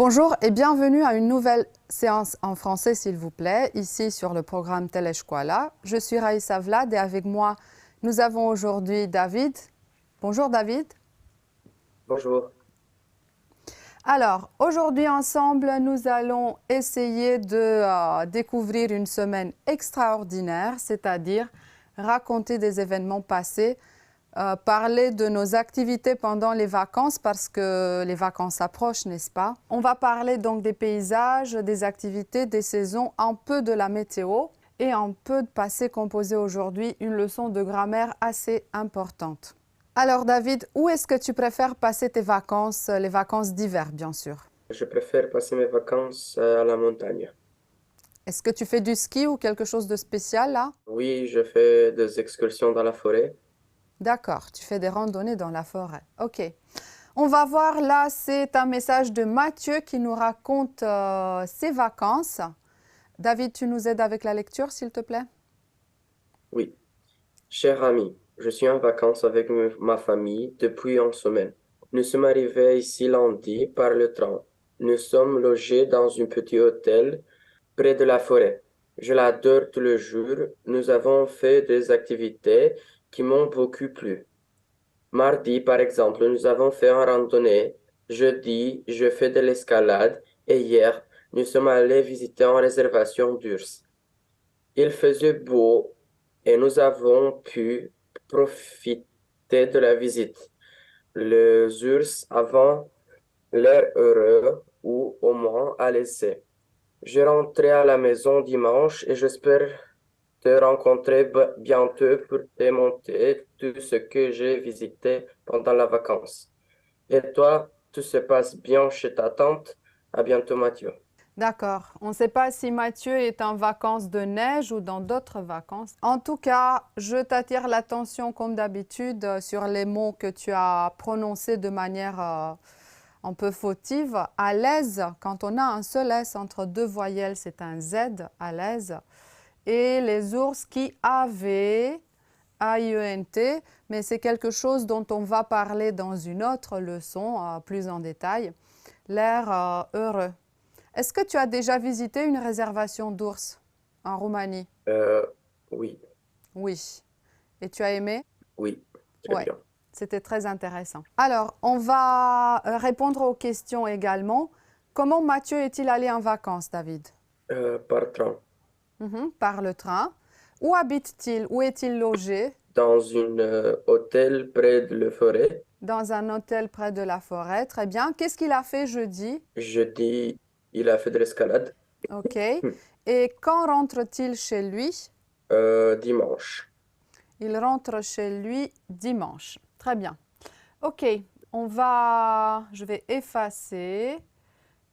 Bonjour et bienvenue à une nouvelle séance en français, s'il vous plaît, ici sur le programme Teleshkola. Je suis Raïssa Vlad et avec moi, nous avons aujourd'hui David. Bonjour David. Bonjour. Alors, aujourd'hui ensemble, nous allons essayer de découvrir une semaine extraordinaire, c'est-à-dire raconter des événements passés, parler de nos activités pendant les vacances parce que les vacances approchent, n'est-ce pas? On va parler donc des paysages, des activités, des saisons, un peu de la météo et un peu de passé composé aujourd'hui, une leçon de grammaire assez importante. Alors David, où est-ce que tu préfères passer tes vacances, les vacances d'hiver bien sûr? Je préfère passer mes vacances à la montagne. Est-ce que tu fais du ski ou quelque chose de spécial là? Oui, je fais des excursions dans la forêt. D'accord, tu fais des randonnées dans la forêt. Ok. On va voir là, c'est un message de Mathieu qui nous raconte ses vacances. David, tu nous aides avec la lecture, s'il te plaît? Oui. Cher ami, je suis en vacances avec ma famille depuis une semaine. Nous sommes arrivés ici lundi par le train. Nous sommes logés dans un petit hôtel près de la forêt. Je l'adore tout le jour. Nous avons fait des activités qui m'ont beaucoup plu. Mardi, par exemple, nous avons fait une randonnée. Jeudi, je fais de l'escalade. Et hier, nous sommes allés visiter une réservation d'ours. Il faisait beau et nous avons pu profiter de la visite. Les ours avaient l'air heureux ou au moins à l'aise. Je rentrerai à la maison dimanche et j'espère te rencontrer bientôt pour te montrer tout ce que j'ai visité pendant la vacance. Et toi, tout se passe bien chez ta tante? À bientôt, Mathieu. D'accord. On ne sait pas si Mathieu est en vacances de neige ou dans d'autres vacances. En tout cas, je t'attire l'attention comme d'habitude sur les mots que tu as prononcés de manière un peu fautive. À l'aise, quand on a un seul S entre deux voyelles, c'est un Z, à l'aise. Et les ours qui avaient, A-I-E-N-T, mais c'est quelque chose dont on va parler dans une autre leçon plus en détail. L'air heureux. Est-ce que tu as déjà visité une réservation d'ours en Roumanie? Euh, oui, Oui. Et tu as aimé? oui, très Oui. bien. C'était très intéressant. Alors, on va répondre aux questions également. Comment Mathieu est-il allé en vacances, David? Par train. Par le train. Où habite-t-il? Où est-il logé? Dans un hôtel près de la forêt. Dans un hôtel près de la forêt. Très bien. Qu'est-ce qu'il a fait jeudi? Jeudi, il a fait de l'escalade. OK. Et quand rentre-t-il chez lui? Dimanche. Il rentre chez lui dimanche. Très bien. OK. Je vais effacer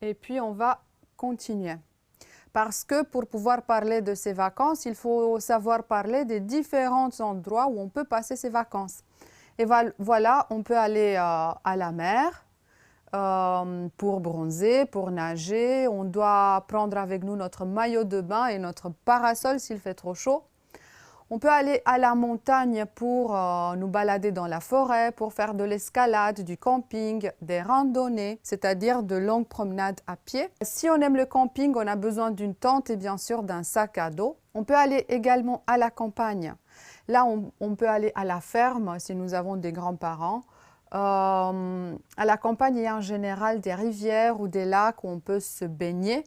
et puis on va continuer. Parce que pour pouvoir parler de ses vacances, il faut savoir parler des différents endroits où on peut passer ses vacances. Et voilà, on peut aller à la mer pour bronzer, pour nager. On doit prendre avec nous notre maillot de bain et notre parasol s'il fait trop chaud. On peut aller à la montagne pour nous balader dans la forêt, pour faire de l'escalade, du camping, des randonnées, c'est-à-dire de longues promenades à pied. Si on aime le camping, on a besoin d'une tente et bien sûr d'un sac à dos. On peut aller également à la campagne. Là, on peut aller à la ferme si nous avons des grands-parents. À la campagne, il y a en général des rivières ou des lacs où on peut se baigner.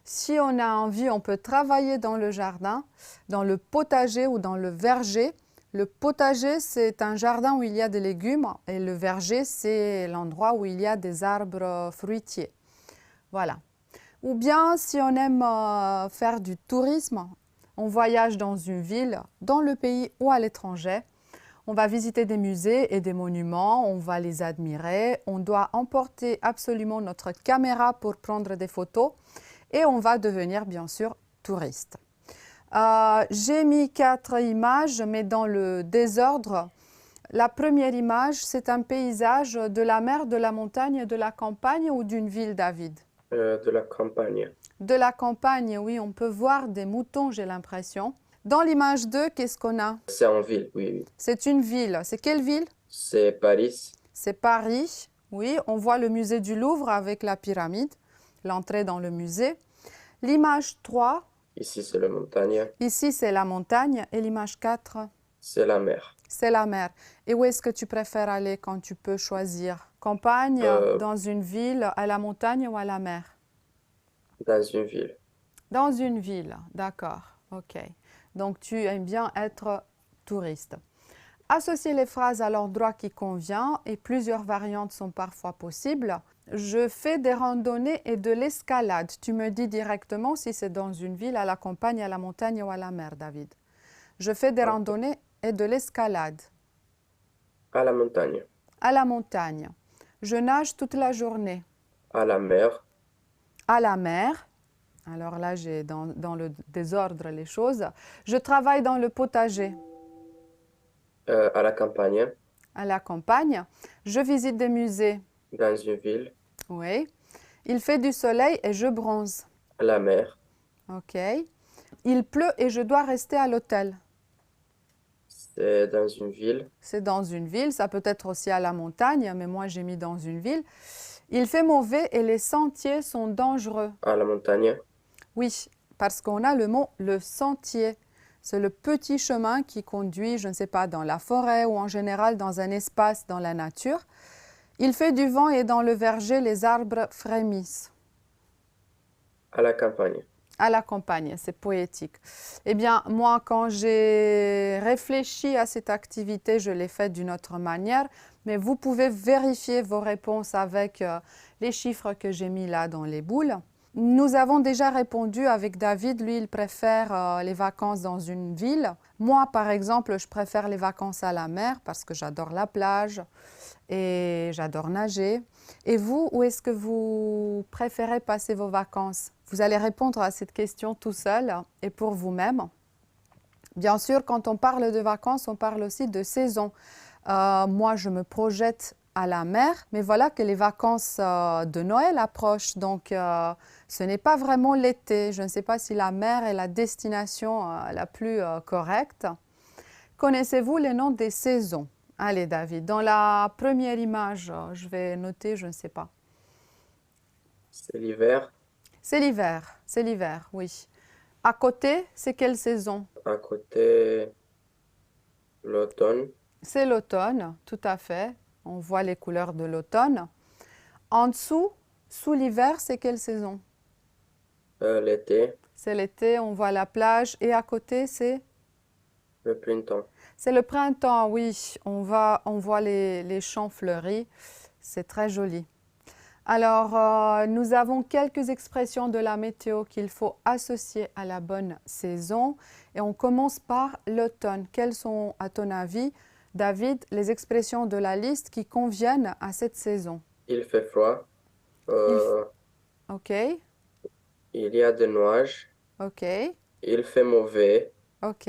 Si on a envie, on peut travailler dans le jardin, dans le potager ou dans le verger. Le potager, c'est un jardin où il y a des légumes et le verger, c'est l'endroit où il y a des arbres fruitiers. Voilà. Ou bien, si on aime faire du tourisme, on voyage dans une ville, dans le pays ou à l'étranger. On va visiter des musées et des monuments, on va les admirer. On doit emporter absolument notre caméra pour prendre des photos. Et on va devenir bien sûr touriste. J'ai mis 4 images, mais dans le désordre. La première image, c'est un paysage de la mer, de la montagne, de la campagne ou d'une ville, David? De la campagne. De la campagne, oui, on peut voir des moutons, j'ai l'impression. Dans l'image 2, qu'est-ce qu'on a? C'est en ville, oui, oui. C'est une ville. C'est quelle ville? C'est Paris. C'est Paris. Oui, on voit le musée du Louvre avec la pyramide. l'entrée dans le musée. L'image 3, Ici, c'est la montagne. ici c'est la montagne. Et l'image 4, C'est la mer. c'est la mer. Et où est-ce que tu préfères aller quand tu peux choisir? Campagne, dans une ville, à la montagne ou à la mer? Dans une ville. Dans une ville, d'accord, ok. Donc tu aimes bien être touriste. Associer les phrases à l'endroit qui convient et plusieurs variantes sont parfois possibles. Je fais des randonnées et de l'escalade. Tu me dis directement si c'est dans une ville, à la campagne, à la montagne ou à la mer, David. Je fais des Ok. randonnées et de l'escalade. À la montagne. À la montagne. Je nage toute la journée. À la mer. À la mer. Alors là, j'ai dans le désordre les choses. Je travaille dans le potager. À la campagne. À la campagne. Je visite des musées. Dans une ville. Oui. Il fait du soleil et je bronze. À la mer. Ok. Il pleut et je dois rester à l'hôtel. C'est dans une ville. C'est dans une ville, ça peut être aussi à la montagne, mais moi j'ai mis dans une ville. Il fait mauvais et les sentiers sont dangereux. À la montagne. Oui, parce qu'on a le mot le sentier. C'est le petit chemin qui conduit, je ne sais pas, dans la forêt ou en général dans un espace dans la nature. Il fait du vent et dans le verger, les arbres frémissent. À la campagne. À la campagne, c'est poétique. Eh bien, moi, quand j'ai réfléchi à cette activité, je l'ai faite d'une autre manière, mais vous pouvez vérifier vos réponses avec les chiffres que j'ai mis là dans les boules. Nous avons déjà répondu avec David, lui, il préfère les vacances dans une ville. Moi, par exemple, je préfère les vacances à la mer parce que j'adore la plage et j'adore nager. Et vous, où est-ce que vous préférez passer vos vacances? Vous allez répondre à cette question tout seul et pour vous-même. Bien sûr, quand on parle de vacances, on parle aussi de saison. Moi, je me projette à la mer, mais voilà que les vacances de Noël approchent, donc ce n'est pas vraiment l'été. Je ne sais pas si la mer est la destination la plus correcte. Connaissez-vous les noms des saisons? Allez, David, dans la première image, je vais noter, je ne sais pas. C'est l'hiver. C'est l'hiver, oui. À côté, c'est quelle saison? À côté, l'automne. C'est l'automne, tout à fait. On voit les couleurs de l'automne. En dessous, sous l'hiver, c'est quelle saison? L'été. C'est l'été, on voit la plage. Et à côté, c'est? Le printemps. C'est le printemps, oui. On voit les champs fleuris. C'est très joli. Alors, nous avons quelques expressions de la météo qu'il faut associer à la bonne saison. Et on commence par l'automne. Quelles sont, à ton avis, David, les expressions de la liste qui conviennent à cette saison? Il fait froid. Euh, Ok, il y a des nuages. ok, Il fait mauvais. ok.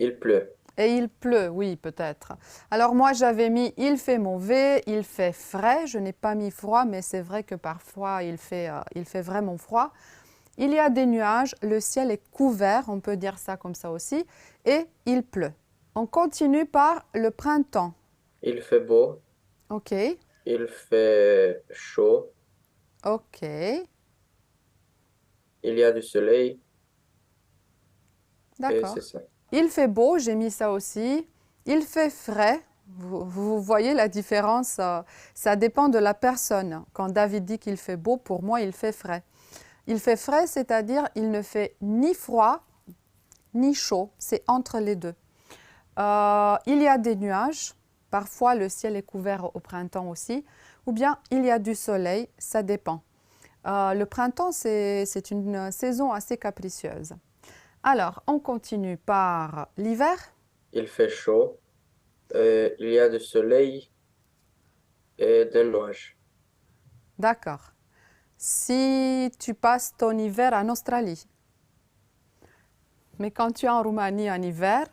Il pleut. Et il pleut, oui, peut-être. Alors moi, j'avais mis il fait mauvais, il fait frais. Je n'ai pas mis froid, mais c'est vrai que parfois, il fait vraiment froid. Il y a des nuages, le ciel est couvert, on peut dire ça comme ça aussi, et il pleut. On continue par le printemps. Il fait beau. Ok, Il fait chaud. ok, Il y a du soleil. Et d'accord. c'est ça. Il fait beau, j'ai mis ça aussi. Il fait frais. Vous voyez la différence, ça dépend de la personne. Quand David dit qu'il fait beau, pour moi, il fait frais. Il fait frais, c'est-à-dire il ne fait ni froid ni chaud, c'est entre les deux. Il y a des nuages, parfois le ciel est couvert au printemps aussi, ou bien il y a du soleil, ça dépend. Le printemps, c'est une saison assez capricieuse. Alors, on continue par l'hiver. Il fait chaud. Il y a du soleil et des nuages. D'accord. Si tu passes ton hiver en Australie, mais quand tu es en Roumanie en hiver,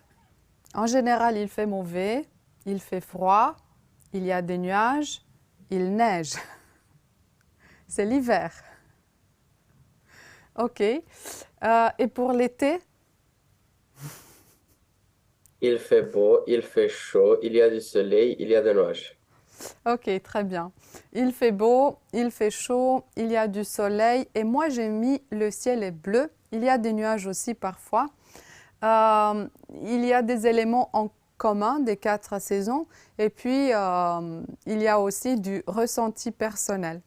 en général, il fait mauvais, il fait froid, il y a des nuages, il neige. C'est l'hiver. OK. Et pour l'été, Il fait beau. Il fait chaud. Il y a du soleil. Il y a des nuages. Ok, très bien. Il fait beau, il fait chaud, il y a du soleil et moi j'ai mis le ciel est bleu. Il y a des nuages aussi parfois. Il y a des éléments en commun des 4 saisons et puis il y a aussi du ressenti personnel.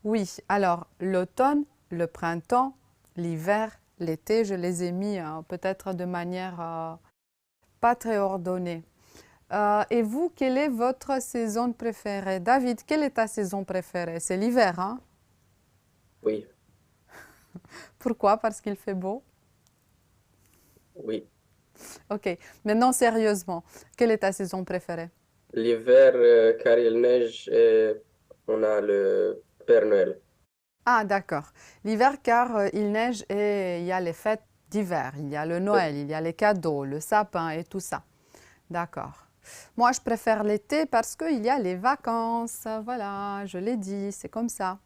Oui, alors l'automne, le printemps, l'hiver, l'été, je les ai mis peut-être de manière pas très ordonnée. Et vous, quelle est votre saison préférée? David, quelle est ta saison préférée? C'est l'hiver, hein? Oui, Pourquoi? Parce qu'il fait beau? oui. Ok, maintenant sérieusement, quelle est ta saison préférée? L'hiver, car il neige et on a le Père Noël. Ah, d'accord. L'hiver, car il neige et il y a les fêtes d'hiver. Il y a le Oui, Noël, il y a les cadeaux, le sapin et tout ça. D'accord. Moi, je préfère l'été parce qu'il y a les vacances. Voilà, je l'ai dit, c'est comme ça.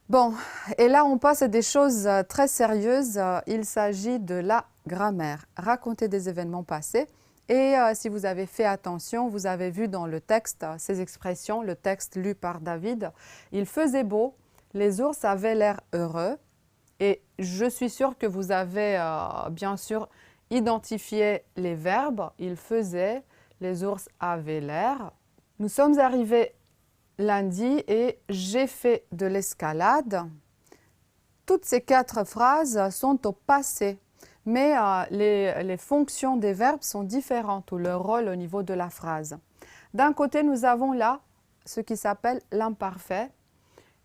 Bon, et là, on passe à des choses très sérieuses. Il s'agit de la grammaire. Raconter des événements passés. Et si vous avez fait attention, vous avez vu dans le texte ces expressions, le texte lu par David. Il faisait beau, les ours avaient l'air heureux. Et je suis sûre que vous avez bien sûr identifié les verbes. Il faisait, les ours avaient l'air. Nous sommes arrivés lundi et j'ai fait de l'escalade. Toutes ces 4 phrases sont au passé, mais les fonctions des verbes sont différentes ou leur rôle au niveau de la phrase. D'un côté, nous avons là ce qui s'appelle l'imparfait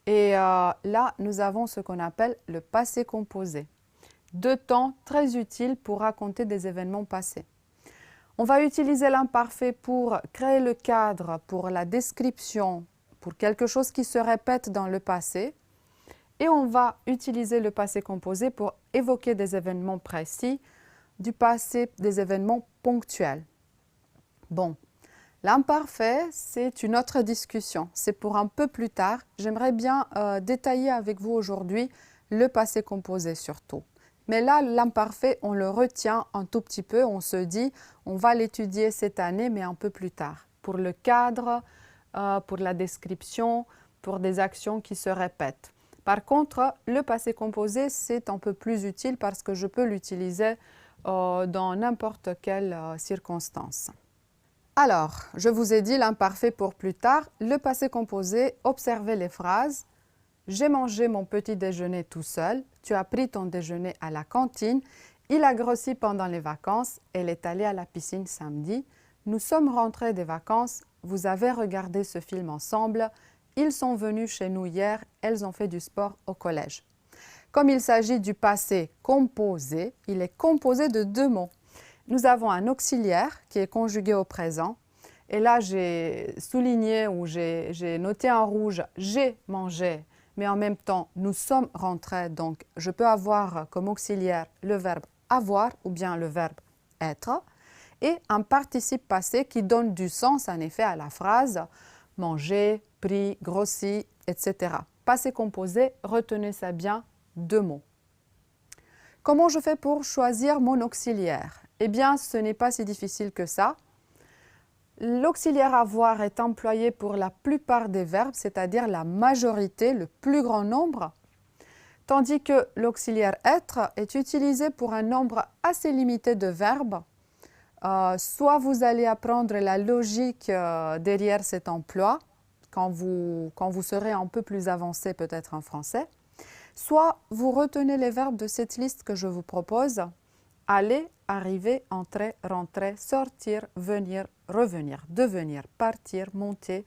et là, nous avons ce qu'on appelle le passé composé. 2 temps très utiles pour raconter des événements passés. On va utiliser l'imparfait pour créer le cadre, pour la description, pour quelque chose qui se répète dans le passé. Et on va utiliser le passé composé pour évoquer des événements précis, du passé, des événements ponctuels. Bon, l'imparfait, c'est une autre discussion. C'est pour un peu plus tard. J'aimerais bien détailler avec vous aujourd'hui le passé composé surtout. Mais là, l'imparfait, on le retient un tout petit peu. On se dit, on va l'étudier cette année, mais un peu plus tard. Pour le cadre, pour la description, pour des actions qui se répètent. Par contre, le passé composé, c'est un peu plus utile parce que je peux l'utiliser dans n'importe quelle circonstance. Alors, je vous ai dit l'imparfait pour plus tard. Le passé composé, observez les phrases. J'ai mangé mon petit déjeuner tout seul. Tu as pris ton déjeuner à la cantine. Il a grossi pendant les vacances. Elle est allée à la piscine samedi. Nous sommes rentrés des vacances. Vous avez regardé ce film ensemble. Ils sont venus chez nous hier. Elles ont fait du sport au collège. Comme il s'agit du passé composé, il est composé de 2 mots. Nous avons un auxiliaire qui est conjugué au présent. Et là, j'ai souligné ou j'ai noté en rouge « j'ai mangé », mais en même temps, nous sommes rentrés. Donc, je peux avoir comme auxiliaire le verbe « avoir » ou bien le verbe « être » et un participe passé qui donne du sens en effet à la phrase « manger »,« pris »,« grossi », etc. Passé composé, retenez ça bien, 2 mots. Comment je fais pour choisir mon auxiliaire? Eh bien, ce n'est pas si difficile que ça. L'auxiliaire avoir est employé pour la plupart des verbes, c'est-à-dire la majorité, le plus grand nombre, tandis que l'auxiliaire être est utilisé pour un nombre assez limité de verbes. Soit vous allez apprendre la logique derrière cet emploi, quand vous serez un peu plus avancé peut-être en français, soit vous retenez les verbes de cette liste que je vous propose. Aller, arriver, entrer, rentrer, sortir, venir, revenir, devenir, partir, monter,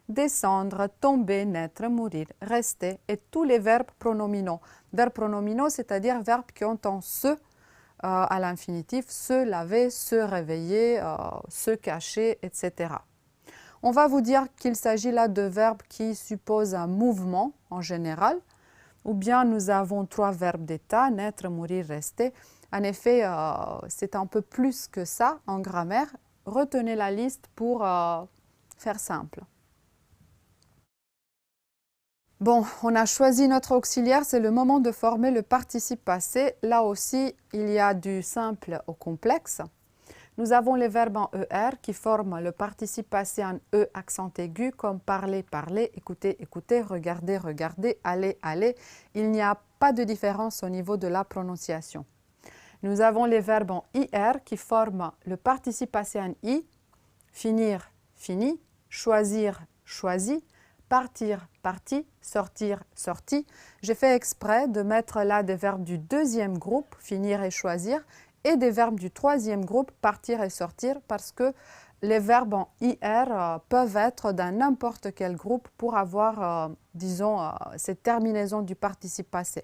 descendre, tomber, naître, mourir, rester et tous les verbes pronominaux. Verbes pronominaux, c'est-à-dire verbes qui ont un se à l'infinitif, se laver, se réveiller, se cacher, etc. On va vous dire qu'il s'agit là de verbes qui supposent un mouvement en général, ou bien nous avons 3 verbes d'état, naître, mourir, rester. En effet, c'est un peu plus que ça en grammaire. Retenez la liste pour faire simple. Bon, on a choisi notre auxiliaire, c'est le moment de former le participe passé. Là aussi, il y a du simple au complexe. Nous avons les verbes en ER qui forment le participe passé en E accent aigu, comme parler, parler, écouter, écouter, regarder, regarder, aller, aller. Il n'y a pas de différence au niveau de la prononciation. Nous avons les verbes en IR qui forment le participe passé en I, finir, fini, choisir, choisi, partir, parti, sortir, sorti. J'ai fait exprès de mettre là des verbes du deuxième groupe, finir et choisir, et des verbes du troisième groupe, partir et sortir, parce que les verbes en IR peuvent être dans n'importe quel groupe pour avoir, disons, cette terminaison du participe passé.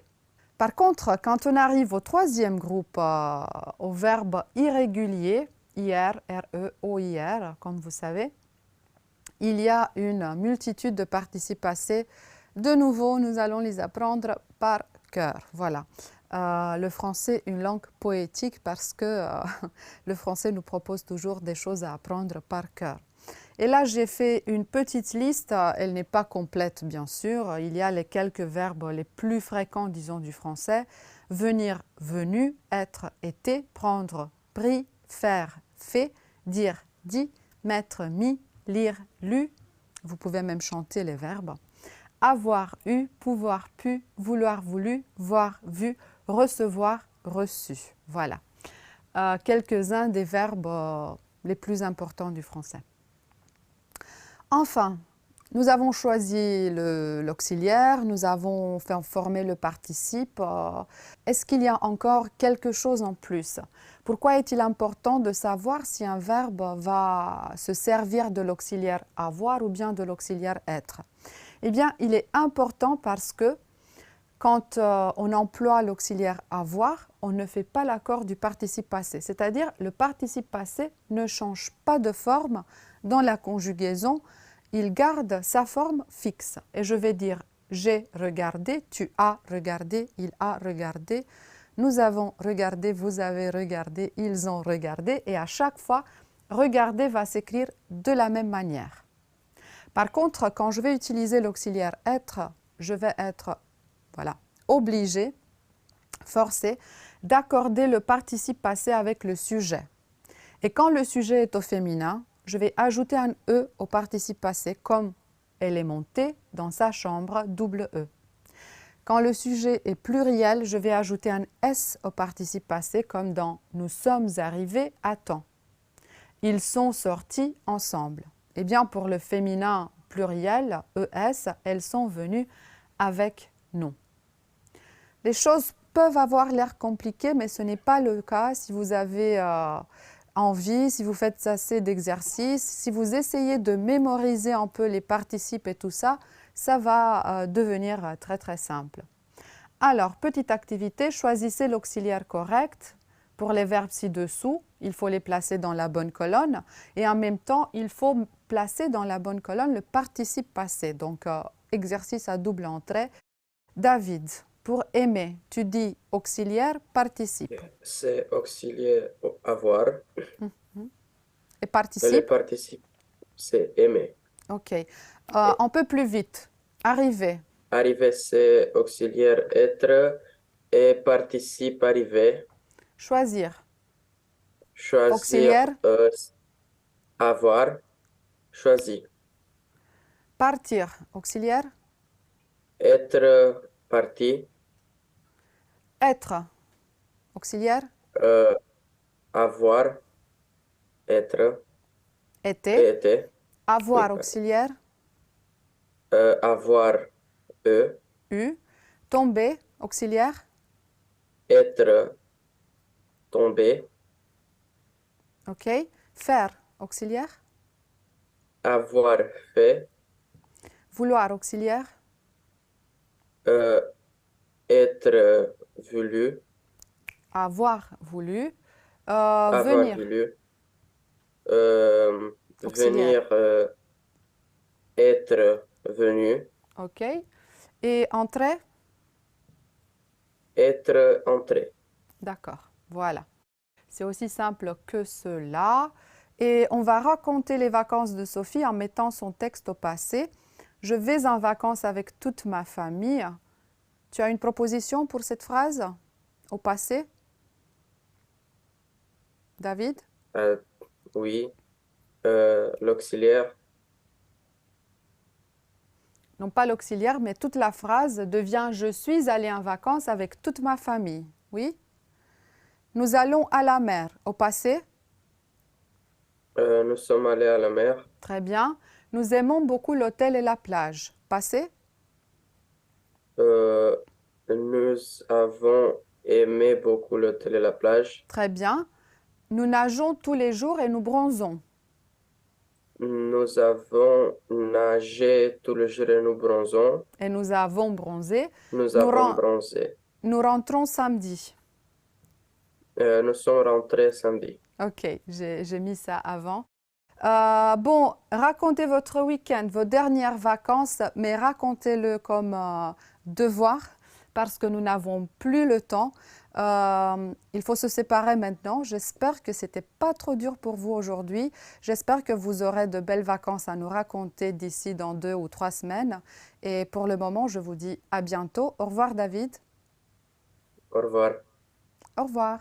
Par contre, quand on arrive au troisième groupe, au verbe irrégulier, IR, RE, OIR, comme vous savez, il y a une multitude de participes passés. De nouveau, nous allons les apprendre par cœur. Voilà. Le français, une langue poétique parce que le français nous propose toujours des choses à apprendre par cœur. Et là, j'ai fait une petite liste. Elle n'est pas complète, bien sûr. Il y a les quelques verbes les plus fréquents, disons, du français. Venir, venu, être, été, prendre, pris, faire, fait, dire, dit, mettre, mis, lire, lu. Vous pouvez même chanter les verbes. Avoir, eu, pouvoir, pu, vouloir, voulu, voir, vu, recevoir, reçu. Voilà. Quelques-uns des verbes les plus importants du français. Enfin, nous avons choisi l'auxiliaire, nous avons formé le participe. Est-ce qu'il y a encore quelque chose en plus? Pourquoi est-il important de savoir si un verbe va se servir de l'auxiliaire avoir ou bien de l'auxiliaire être? Eh bien, il est important parce que quand on emploie l'auxiliaire avoir, on ne fait pas l'accord du participe passé. C'est-à-dire, le participe passé ne change pas de forme dans la conjugaison. Il garde sa forme fixe. Et je vais dire « j'ai regardé »,« tu as regardé »,« il a regardé »,« nous avons regardé »,« vous avez regardé »,« ils ont regardé ». Et à chaque fois, « regarder » va s'écrire de la même manière. Par contre, quand je vais utiliser l'auxiliaire « être », je vais être obligé, forcé, d'accorder le participe passé avec le sujet. Et quand le sujet est au féminin, je vais ajouter un « e » au participe passé, comme « elle est montée dans sa chambre », double « e ». Quand le sujet est pluriel, je vais ajouter un « s » au participe passé, comme dans « nous sommes arrivés à temps ». Ils sont sortis ensemble. Eh bien, pour le féminin pluriel, ES, elles sont venues avec nous. Les choses peuvent avoir l'air compliquées, mais ce n'est pas le cas si vous avez envie, si vous faites assez d'exercices, si vous essayez de mémoriser un peu les participes et tout ça, ça va devenir très très simple. Alors, petite activité, choisissez l'auxiliaire correct. Pour les verbes ci-dessous, il faut les placer dans la bonne colonne et en même temps, il faut placer dans la bonne colonne le participe passé. Donc, exercice à double entrée. David, pour aimer, tu dis auxiliaire, participe. C'est auxiliaire avoir. Et participe? Le participe, c'est aimer. Ok. Un peu plus vite. Arriver. Arriver, c'est auxiliaire être et participe arriver. Choisir. Choisir, Auxiliaire. avoir, choisir. Partir. Auxiliaire. Être parti. Être. Auxiliaire. Avoir, être, Été. été. Avoir. Oui, Auxiliaire. avoir, U. Tomber. Auxiliaire. être, tomber. Ok. Faire. Auxiliaire. Avoir fait. Vouloir. Auxiliaire. Être voulu. Avoir voulu. Avoir Venir. voulu. Auxiliaire. Venir, être venu. Ok. Et entrer. Être entré. D'accord. Voilà. C'est aussi simple que cela. Et on va raconter les vacances de Sophie en mettant son texte au passé. Je vais en vacances avec toute ma famille. Tu as une proposition pour cette phrase au passé? David? Euh, oui. L'auxiliaire. Non pas l'auxiliaire, mais toute la phrase devient « Je suis allé en vacances avec toute ma famille ». Oui. Nous allons à la mer. Au passé. Nous sommes allés à la mer. Très bien. Nous aimons beaucoup l'hôtel et la plage. Passé. Euh, Nous avons aimé beaucoup l'hôtel et la plage. Très bien. Nous nageons tous les jours et nous bronzons. Nous avons nagé tout le jour et nous bronzons. Et nous avons bronzé. Nous Nous, avons ren- bronzé. nous rentrons samedi. Nous sommes rentrés samedi. Ok, j'ai mis ça avant. Bon, racontez votre week-end, vos dernières vacances, mais racontez-le comme devoir parce que nous n'avons plus le temps. Il faut se séparer maintenant. J'espère que c'était pas trop dur pour vous aujourd'hui. J'espère que vous aurez de belles vacances à nous raconter d'ici dans 2 ou 3 semaines. Et pour le moment, je vous dis à bientôt. Au revoir David. Au revoir. Au revoir.